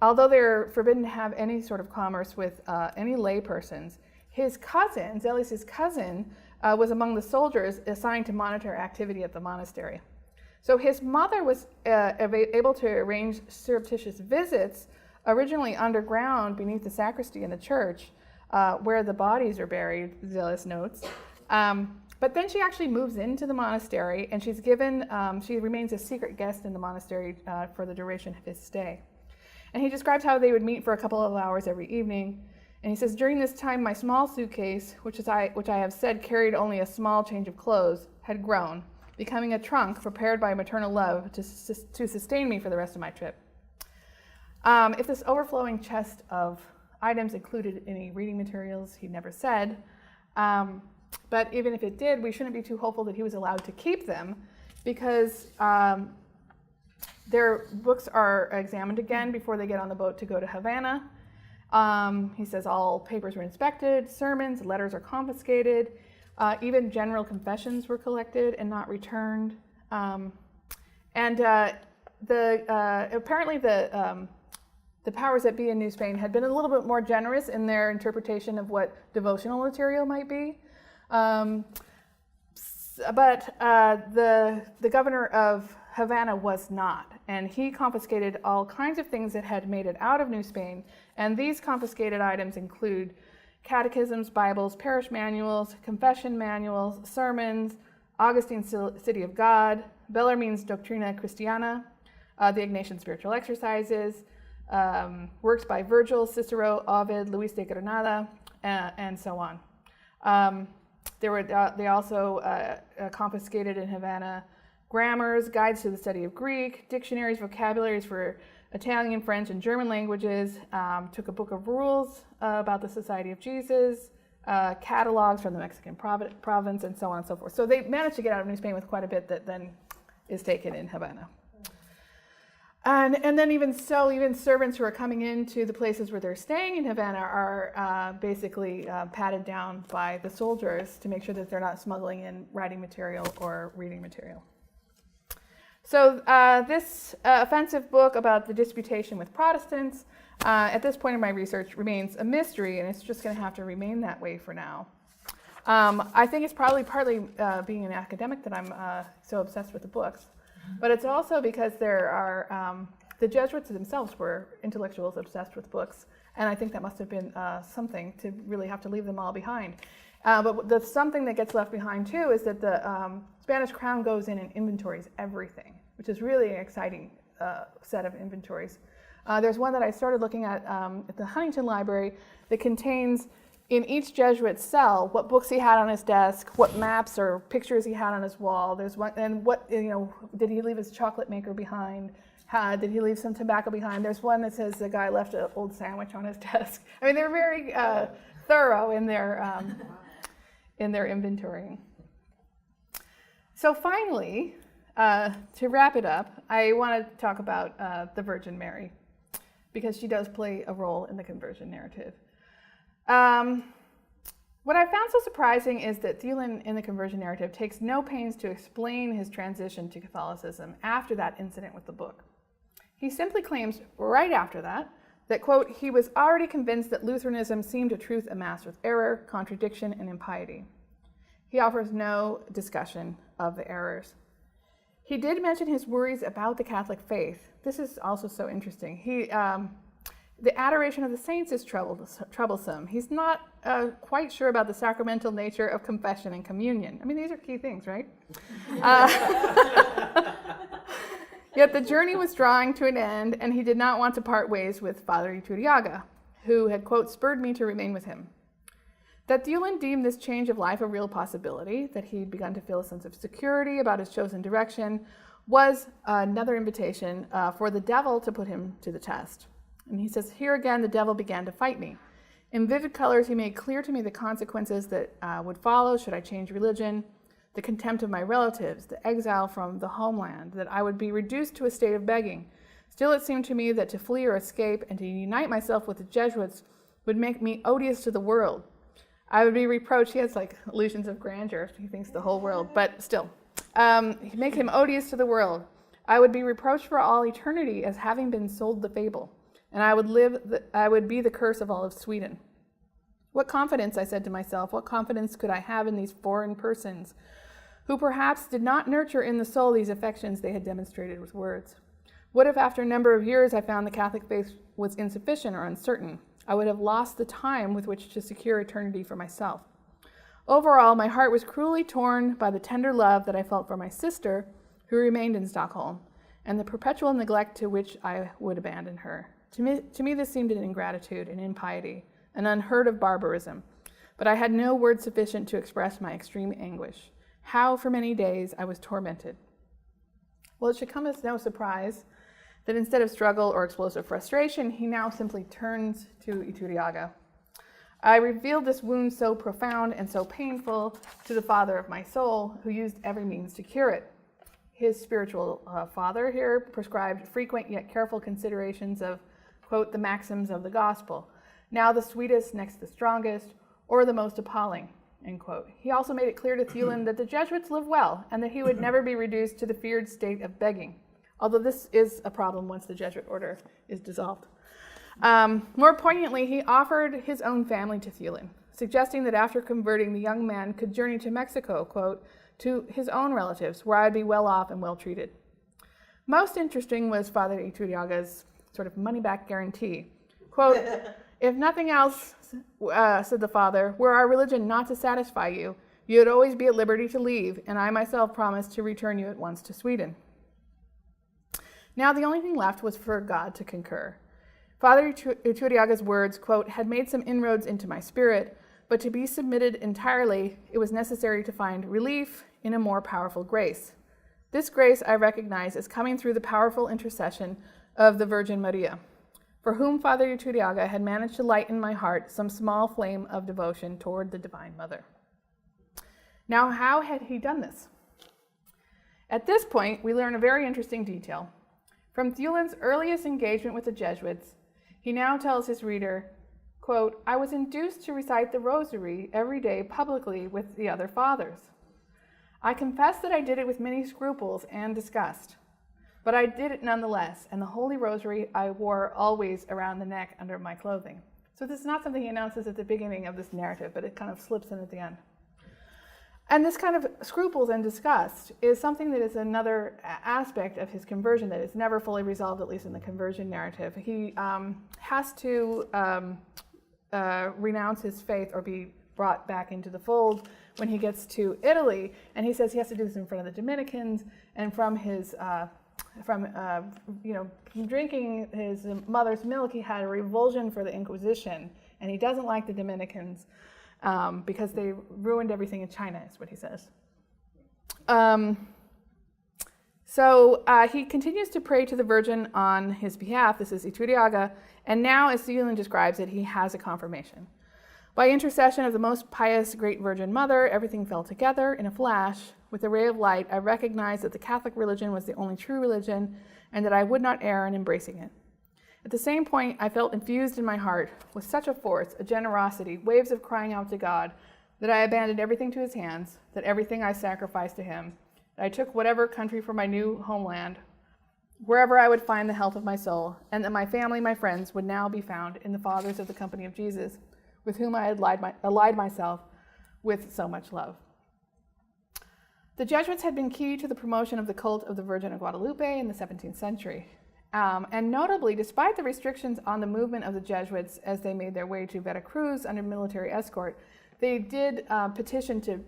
Although they were forbidden to have any sort of commerce with any lay persons, his cousin, Zelis' cousin, was among the soldiers assigned to monitor activity at the monastery. So his mother was able to arrange surreptitious visits, originally underground beneath the sacristy in the church, where the bodies are buried, Zelis notes. But then she actually moves into the monastery, and she remains a secret guest in the monastery for the duration of his stay. And he describes how they would meet for a couple of hours every evening. And he says, during this time, my small suitcase, which I have said carried only a small change of clothes, had grown, becoming a trunk prepared by maternal love to sustain me for the rest of my trip. If this overflowing chest of items included any reading materials, he never said. But even if it did, we shouldn't be too hopeful that he was allowed to keep them, because their books are examined again before they get on the boat to go to Havana. He says all papers were inspected, sermons, letters are confiscated, even general confessions were collected and not returned. Apparently the powers that be in New Spain had been a little bit more generous in their interpretation of what devotional material might be. But the governor of Havana was not, and he confiscated all kinds of things that had made it out of New Spain, and these confiscated items include catechisms, Bibles, parish manuals, confession manuals, sermons, Augustine's City of God, Bellarmine's Doctrina Christiana, the Ignatian Spiritual Exercises, works by Virgil, Cicero, Ovid, Luis de Granada, and so on. They also confiscated in Havana grammars, guides to the study of Greek, dictionaries, vocabularies for Italian, French, and German languages, took a book of rules about the Society of Jesus, catalogs from the Mexican province, and so on and so forth. So they managed to get out of New Spain with quite a bit that then is taken in Havana. And then even servants who are coming into the places where they're staying in Havana are basically patted down by the soldiers to make sure that they're not smuggling in writing material or reading material. So this offensive book about the disputation with Protestants, at this point in my research, remains a mystery, and it's just going to have to remain that way for now. I think it's probably partly being an academic that I'm so obsessed with the books, but it's also because there are the Jesuits themselves were intellectuals obsessed with books, and I think that must have been something to really have to leave them all behind. But the something that gets left behind too is that the Spanish crown goes in and inventories everything, which is really an exciting set of inventories. There's one that I started looking at the Huntington Library that contains in each Jesuit cell what books he had on his desk, what maps or pictures he had on his wall. There's one, and what, did he leave his chocolate maker behind? Did he leave some tobacco behind? There's one that says the guy left an old sandwich on his desk. I mean, they're very thorough in their inventorying. So finally, to wrap it up, I want to talk about the Virgin Mary, because she does play a role in the conversion narrative. What I found so surprising is that Thulin in the conversion narrative takes no pains to explain his transition to Catholicism after that incident with the book. He simply claims right after that, quote, he was already convinced that Lutheranism seemed a truth amassed with error, contradiction, and impiety. He offers no discussion of the errors. He did mention his worries about the Catholic faith. This is also so interesting. The adoration of the saints is troublesome. He's not quite sure about the sacramental nature of confession and communion. I mean, these are key things, right? Yet the journey was drawing to an end, and he did not want to part ways with Father Iturriaga, who had, quote, spurred me to remain with him. That Thulin deemed this change of life a real possibility, that he'd begun to feel a sense of security about his chosen direction, was another invitation for the devil to put him to the test. And he says, here again, the devil began to fight me. In vivid colors, he made clear to me the consequences that would follow should I change religion, the contempt of my relatives, the exile from the homeland, that I would be reduced to a state of begging. Still, it seemed to me that to flee or escape and to unite myself with the Jesuits would make me odious to the world. I would be reproached. He has like illusions of grandeur. He thinks the whole world, but still. Make him odious to the world. I would be reproached for all eternity as having been sold the fable, and I would be the curse of all of Sweden. What confidence, I said to myself, what confidence could I have in these foreign persons who perhaps did not nurture in the soul these affections they had demonstrated with words? What if after a number of years I found the Catholic faith was insufficient or uncertain? I would have lost the time with which to secure eternity for myself. Overall, my heart was cruelly torn by the tender love that I felt for my sister, who remained in Stockholm, and the perpetual neglect to which I would abandon her. To me, this seemed an ingratitude, an impiety, an unheard of barbarism, but I had no words sufficient to express my extreme anguish. How for many days I was tormented. Well, it should come as no surprise that instead of struggle or explosive frustration, he now simply turns to Iturriaga. I revealed this wound so profound and so painful to the father of my soul, who used every means to cure it. His spiritual father here prescribed frequent yet careful considerations of, quote, the maxims of the gospel, now the sweetest, next the strongest, or the most appalling, end quote. He also made it clear to Thulin that the Jesuits live well and that he would never be reduced to the feared state of begging, although this is a problem once the Jesuit order is dissolved. More poignantly, he offered his own family to Thulin, suggesting that after converting, the young man could journey to Mexico, quote, to his own relatives, where I'd be well off and well treated. Most interesting was Father Iturriaga's sort of money-back guarantee. Quote, if nothing else, said the father, were our religion not to satisfy you, you would always be at liberty to leave, and I myself promise to return you at once to Sweden. Now the only thing left was for God to concur. Father Iturriaga's words, quote, had made some inroads into my spirit, but to be submitted entirely, it was necessary to find relief in a more powerful grace. This grace I recognize as coming through the powerful intercession of the Virgin Maria, for whom Father Iturriaga had managed to light in my heart some small flame of devotion toward the Divine Mother. Now, how had he done this? At this point, we learn a very interesting detail. From Thulin's earliest engagement with the Jesuits, he now tells his reader, quote, I was induced to recite the rosary every day publicly with the other fathers. I confess that I did it with many scruples and disgust, but I did it nonetheless, and the Holy Rosary I wore always around the neck under my clothing. So this is not something he announces at the beginning of this narrative, but it kind of slips in at the end. And this kind of scruples and disgust is something that is another aspect of his conversion that is never fully resolved, at least in the conversion narrative. He has to renounce his faith or be brought back into the fold when he gets to Italy, and he says he has to do this in front of the Dominicans and from his drinking his mother's milk, he had a revulsion for the Inquisition, and he doesn't like the Dominicans because they ruined everything in China, is what he says. So he continues to pray to the Virgin on his behalf. This is Iturriaga. And now, as Thielen describes it, he has a confirmation. By intercession of the most pious Great Virgin Mother, everything fell together in a flash. With a ray of light, I recognized that the Catholic religion was the only true religion and that I would not err in embracing it. At the same point, I felt infused in my heart with such a force, a generosity, waves of crying out to God, that I abandoned everything to his hands, that everything I sacrificed to him. I took whatever country for my new homeland, wherever I would find the health of my soul, and that my family, my friends, would now be found in the Fathers of the Company of Jesus, with whom I had allied myself with so much love. The Jesuits had been key to the promotion of the cult of the Virgin of Guadalupe in the 17th century. And notably, despite the restrictions on the movement of the Jesuits as they made their way to Veracruz under military escort, they did petition to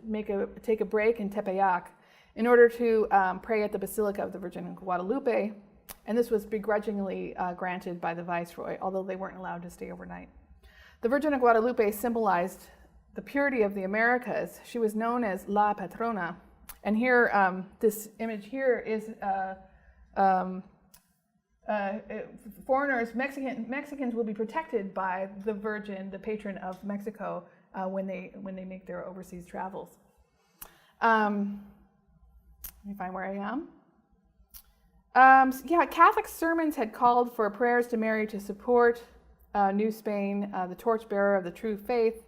take a break in Tepeyac in order to pray at the Basilica of the Virgin of Guadalupe, and this was begrudgingly granted by the Viceroy, although they weren't allowed to stay overnight. The Virgin of Guadalupe symbolized the purity of the Americas. She was known as La Patrona, and here, this image here is foreigners, Mexicans will be protected by the Virgin, the patron of Mexico, when they make their overseas travels. Let me find where I am. Catholic sermons had called for prayers to Mary to support New Spain, the torchbearer of the true faith.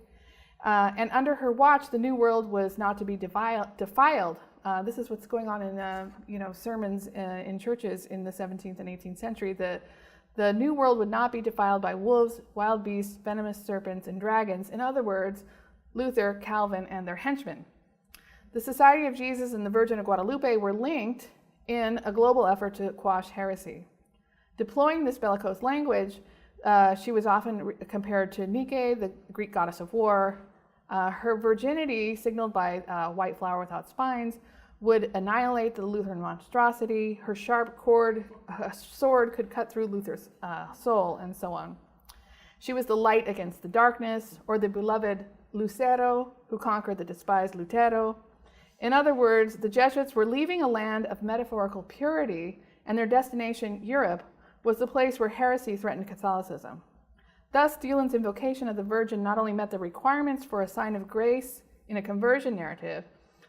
And under her watch, the New World was not to be defiled. This is what's going on in sermons in churches in the 17th and 18th century. The New World would not be defiled by wolves, wild beasts, venomous serpents, and dragons. In other words, Luther, Calvin, and their henchmen. The Society of Jesus and the Virgin of Guadalupe were linked in a global effort to quash heresy. Deploying this bellicose language, she was often compared to Nike, the Greek goddess of war. Her virginity, signaled by white flower without spines, would annihilate the Lutheran monstrosity. Her sharp sword could cut through Luther's soul, and so on. She was the light against the darkness, or the beloved Lucero, who conquered the despised Lutero. In other words, the Jesuits were leaving a land of metaphorical purity, and their destination, Europe, was the place where heresy threatened Catholicism. Thus, Thielen's invocation of the Virgin not only met the requirements for a sign of grace in a conversion narrative,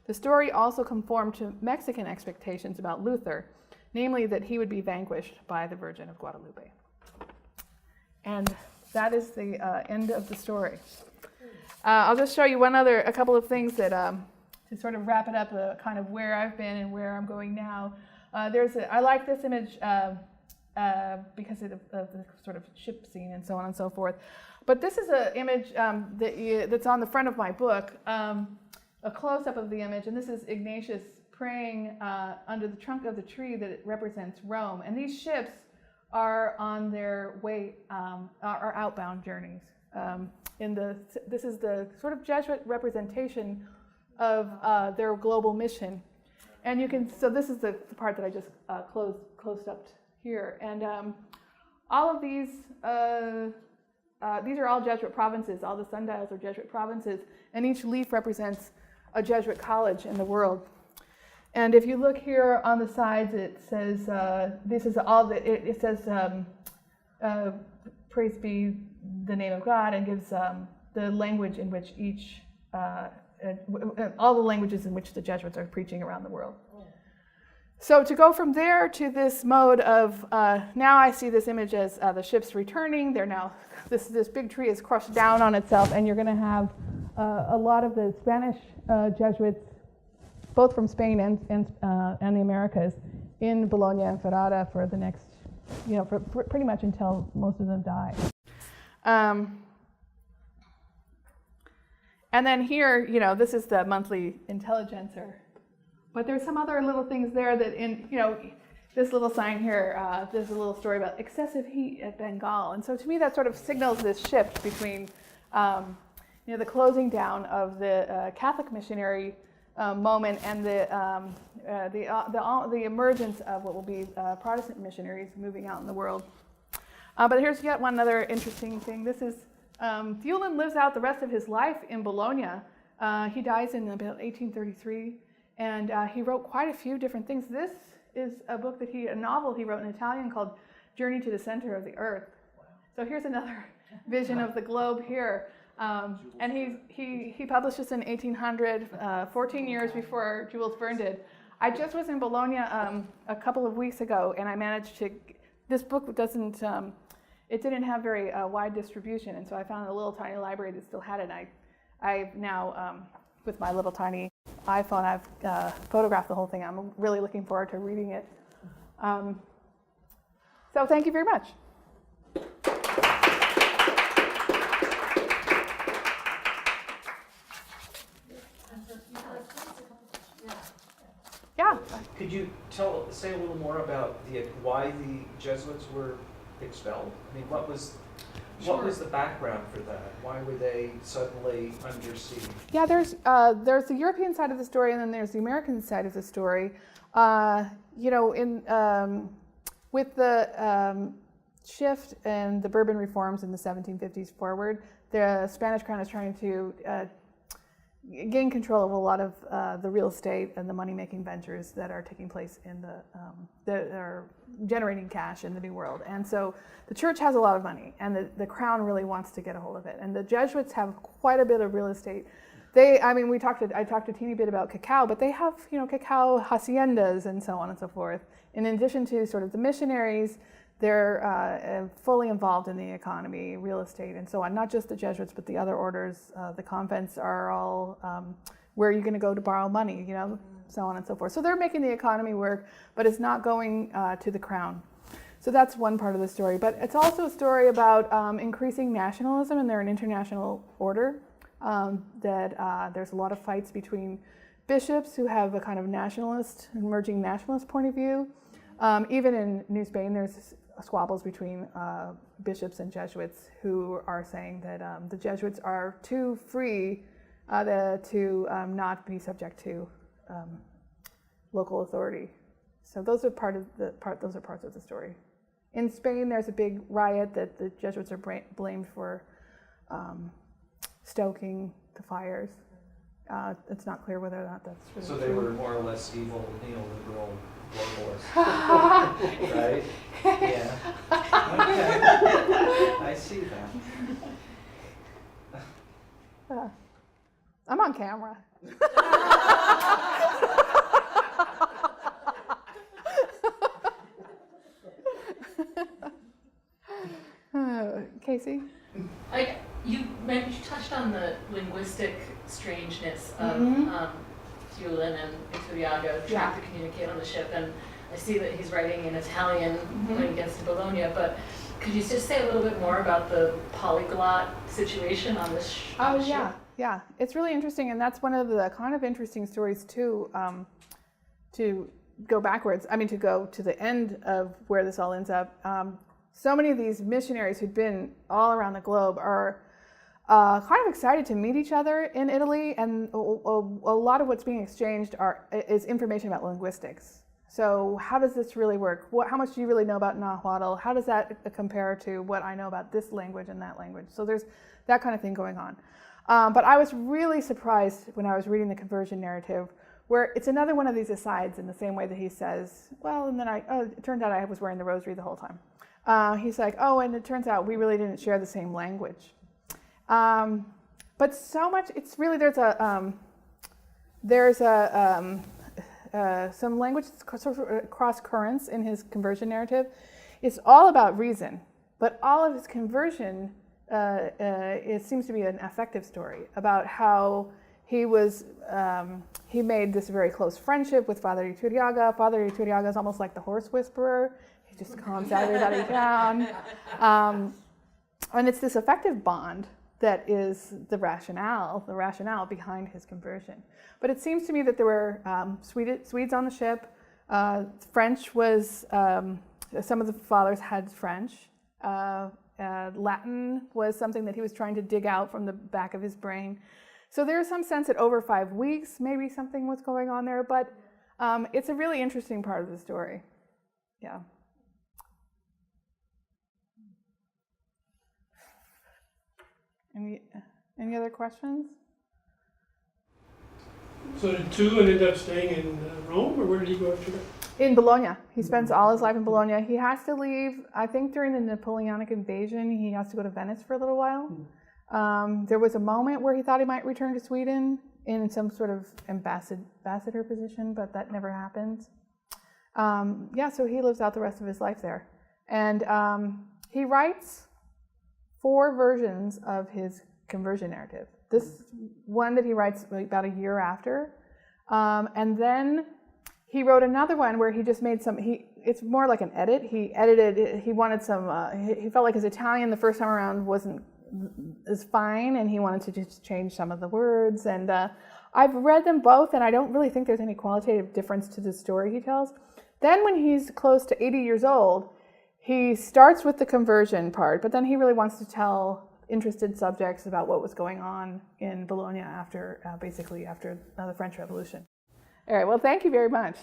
the story also conformed to Mexican expectations about Luther, namely that he would be vanquished by the Virgin of Guadalupe. And that is the end of the story. I'll just show you a couple of things that to sort of wrap it up, kind of where I've been and where I'm going now. I like this image because of the sort of ship scene and so on and so forth. But this is an image that's on the front of my book, a close-up of the image, and this is Ignatius praying under the trunk of the tree that represents Rome. And these ships are on their way, are outbound journeys. This is the sort of Jesuit representation of their global mission. And you can, so this is the part that I just closed up here. And all of these are all Jesuit provinces. All the sundials are Jesuit provinces, and each leaf represents a Jesuit college in the world. And if you look here on the sides, it says, this is all that, it says, praise be the name of God, and gives the language in which each, all the languages in which the Jesuits are preaching around the world. So to go from there to this mode of, now I see this image as the ships returning. They're now, this big tree is crushed down on itself, and you're going to have a lot of the Spanish Jesuits, both from Spain and the Americas, in Bologna and Ferrara for the next, for pretty much until most of them die. And then here, this is the monthly Intelligencer. But there's some other little things there that this little sign here, there's a little story about excessive heat at Bengal. And so to me, that sort of signals this shift between, the closing down of the Catholic missionary moment and the the emergence of what will be Protestant missionaries moving out in the world. But here's yet one other interesting thing. This is Thulin lives out the rest of his life in Bologna. He dies in about 1833, and he wrote quite a few different things. This is a novel he wrote in Italian called Journey to the Center of the Earth. So here's another vision of the globe here. And he published this in 1800, 14 years before Jules Verne did. I just was in Bologna a couple of weeks ago, and I managed to. This book doesn't. It didn't have very wide distribution, and so I found a little tiny library that still had it. I've now, with my little tiny iPhone, I've photographed the whole thing. I'm really looking forward to reading it. So thank you very much. Yeah. Could you say a little more about why the Jesuits were expelled? I mean, what was the background for that? Why were they suddenly under siege? Yeah, there's the European side of the story, and then there's the American side of the story. With the shift and the Bourbon reforms in the 1750s forward, the Spanish crown is trying to gain control of a lot of the real estate and the money-making ventures that are taking place in that are generating cash in the New World. And so the church has a lot of money, and the crown really wants to get a hold of it. And the Jesuits have quite a bit of real estate. I talked a teeny bit about cacao, but they have, cacao haciendas and so on and so forth. In addition to sort of the missionaries, they're fully involved in the economy, real estate, and so on. Not just the Jesuits, but the other orders. The convents are all where you're going to go to borrow money, so on and so forth. So they're making the economy work, but it's not going to the crown. So that's one part of the story. But it's also a story about increasing nationalism, and they're an international order. There's a lot of fights between bishops who have a kind of emerging nationalist point of view. Even in New Spain, there's squabbles between bishops and Jesuits who are saying that the Jesuits are too free to not be subject to local authority. So those are those are parts of the story. In Spain, there's a big riot that the Jesuits are blamed for stoking the fires. It's not clear whether or not that's really So they true. were more or less evil neoliberal globalists, right? Yeah. Okay. I see that. I'm on camera. Casey? You touched on the linguistic strangeness of Thulin and Iturriaga trying to communicate on the ship, and I see that he's writing in Italian when he gets to Bologna, but could you just say a little bit more about the polyglot situation on this ship? Yeah. It's really interesting, and that's one of the kind of interesting stories too, to go backwards. To go to the end of where this all ends up. So many of these missionaries who'd been all around the globe are kind of excited to meet each other in Italy, and a lot of what's being exchanged is information about linguistics. So how does this really work? How much do you really know about Nahuatl? How does that compare to what I know about this language and that language? So there's that kind of thing going on. But I was really surprised when I was reading the conversion narrative, where it's another one of these asides in the same way that he says, well, and then it turned out I was wearing the rosary the whole time. He's like, and it turns out we really didn't share the same language. But so much, it's really, there's some language cross currents in his conversion narrative. It's all about reason, but all of his conversion, it seems to be an affective story about how he made this very close friendship with Father Iturriaga. Father Iturriaga is almost like the horse whisperer. He just calms everybody down. And it's this affective bond that is the rationale behind his conversion. But it seems to me that there were Swedes on the ship. French was, some of the fathers had French. Latin was something that he was trying to dig out from the back of his brain. So there's some sense that over 5 weeks, maybe something was going on there. But It's a really interesting part of the story. Yeah. Any other questions? So did Tulin end up staying in Rome, or where did he go after that? In Bologna. He spends all his life in Bologna. He has to leave, I think during the Napoleonic invasion, he has to go to Venice for a little while. There was a moment where he thought he might return to Sweden in some sort of ambassador position, but that never happened. Yeah, so he lives out the rest of his life there. And he writes 4 versions of his conversion narrative. This one that he writes about a year after. And then he wrote another one where he just made some, it's more like an edit. He edited, he wanted some, he felt like his Italian the first time around wasn't as fine, and he wanted to just change some of the words. And I've read them both, and I don't really think there's any qualitative difference to the story he tells. Then when he's close to 80 years old, he starts with the conversion part, but then he really wants to tell interested subjects about what was going on in Bologna after, basically after the French Revolution. All right, well, thank you very much.